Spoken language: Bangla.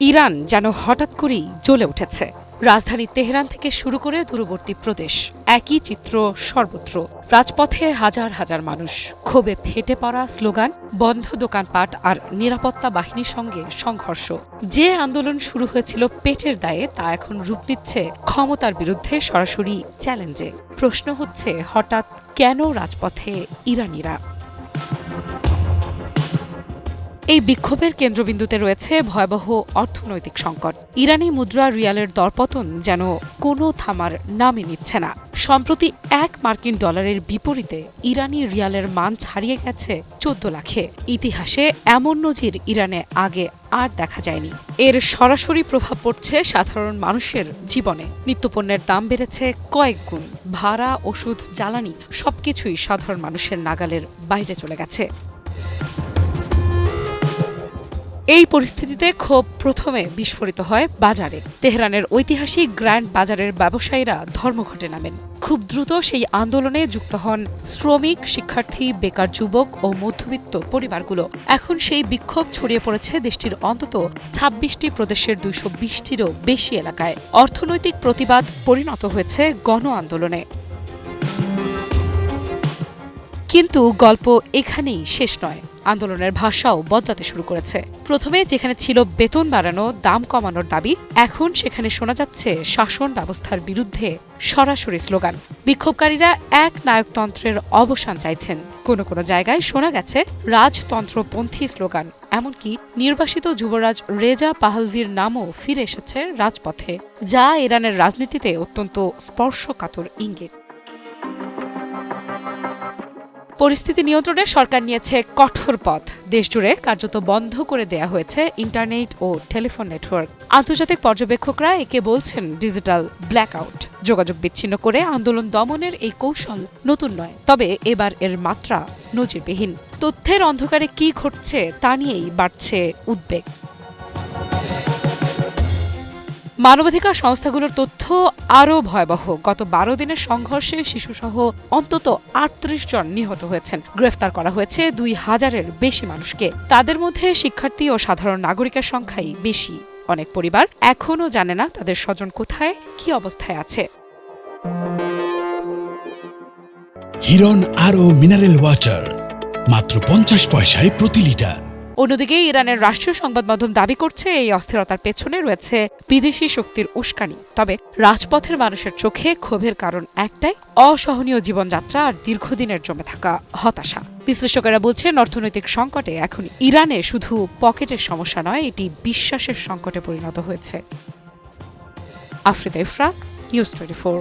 ইরান যেন হঠাৎ করেই জ্বলে উঠেছে। রাজধানী তেহরান থেকে শুরু করে দূরবর্তী প্রদেশ, একই চিত্র সর্বত্র। রাজপথে হাজার হাজার মানুষ, ক্ষোভে ফেটে পড়া স্লোগান, বন্ধ দোকানপাট আর নিরাপত্তা বাহিনীর সঙ্গে সংঘর্ষ। যে আন্দোলন শুরু হয়েছিল পেটের দায়ে, তা এখন রূপ নিচ্ছে ক্ষমতার বিরুদ্ধে সরাসরি চ্যালেঞ্জে। প্রশ্ন হচ্ছে, হঠাৎ কেন রাজপথে ইরানিরা? এই বিক্ষোভের কেন্দ্রবিন্দুতে রয়েছে ভয়াবহ অর্থনৈতিক সংকট। ইরানি মুদ্রা রিয়ালের দরপতন যেন কোনো থামার নামই নিচ্ছে না। সম্প্রতি $1 মার্কিনের বিপরীতে ইরানি রিয়ালের মান ছাড়িয়ে গেছে 14 লাখে। ইতিহাসে এমন নজির ইরানে আগে আর দেখা যায়নি। এর সরাসরি প্রভাব পড়ছে সাধারণ মানুষের জীবনে। নিত্যপণ্যের দাম বেড়েছে কয়েক গুণ। ভাড়া, ওষুধ, জ্বালানি সবকিছুই সাধারণ মানুষের নাগালের বাইরে চলে গেছে। এই পরিস্থিতিতে ক্ষোভ প্রথমে বিস্ফোরিত হয় বাজারে। তেহরানের ঐতিহাসিক গ্র্যান্ড বাজারের ব্যবসায়ীরা ধর্মঘটে নামেন। খুব দ্রুত সেই আন্দোলনে যুক্ত হন শ্রমিক, শিক্ষার্থী, বেকার যুবক ও মধ্যবিত্ত পরিবারগুলো। এখন সেই বিক্ষোভ ছড়িয়ে পড়েছে দেশটির অন্তত 26টি প্রদেশের 220টিরও বেশি এলাকায়। অর্থনৈতিক প্রতিবাদ পরিণত হয়েছে গণ আন্দোলনে। কিন্তু গল্প এখানেই শেষ নয়। আন্দোলনের ভাষাও বদলাতে শুরু করেছে। প্রথমে যেখানে ছিল বেতন বাড়ানো, দাম কমানোর দাবি, এখন সেখানে শোনা যাচ্ছে শাসন ব্যবস্থার বিরুদ্ধে সরাসরি স্লোগান। বিক্ষোভকারীরা এক নায়কতন্ত্রের অবসান চাইছেন। কোনো কোনো জায়গায় শোনা গেছে রাজতন্ত্রপন্থী স্লোগান। এমনকি নির্বাসিত যুবরাজ রেজা পাহলভির নামও ফিরে এসেছে রাজপথে, যা ইরানের রাজনীতিতে অত্যন্ত স্পর্শকাতর ইঙ্গিত। পরিস্থিতি নিয়ন্ত্রণে সরকার নিয়েছে কঠোর পথ। দেশজুড়ে কার্যত বন্ধ করে দেয়া হয়েছে ইন্টারনেট ও টেলিফোন নেটওয়ার্ক। আন্তর্জাতিক পর্যবেক্ষকরা একে বলছেন ডিজিটাল ব্ল্যাকআউট। যোগাযোগ বিচ্ছিন্ন করে আন্দোলন দমনের এই কৌশল নতুন নয়, তবে এবার এর মাত্রা নজিরবিহীন। তথ্যের অন্ধকারে কি ঘটছে তা নিয়েই বাড়ছে উদ্বেগ। মানবাধিকার সংস্থাগুলোর তথ্য আরও ভয়াবহ। গত 12 দিনের সংঘর্ষে শিশুসহ অন্তত 38 জন নিহত হয়েছেন। গ্রেফতার করা হয়েছে 2000-এর বেশি মানুষকে। তাদের মধ্যে শিক্ষার্থী ও সাধারণ নাগরিকের সংখ্যাই বেশি। অনেক পরিবার এখনও জানে না তাদের স্বজন কোথায়, কি অবস্থায় আছে। হিরন আরও মিনারেল ওয়াটার মাত্র 50 পয়সায় প্রতি লিটার। অন্যদিকে ইরানের রাষ্ট্রীয় সংবাদ মাধ্যম দাবি করছে এই অস্থিরতার পেছনে রয়েছে বিদেশি শক্তির উস্কানি। তবে রাজপথের মানুষের চোখে ক্ষোভের কারণ একটাই, অসহনীয় জীবনযাত্রা আর দীর্ঘদিনের জমে থাকা হতাশা। বিশ্লেষকেরা বলছেন, অর্থনৈতিক সংকটে এখন ইরানে শুধু পকেটের সমস্যা নয়, এটি বিশ্বাসের সংকটে পরিণত হয়েছে। আফরিদা ইফরাক, নিউজ 24।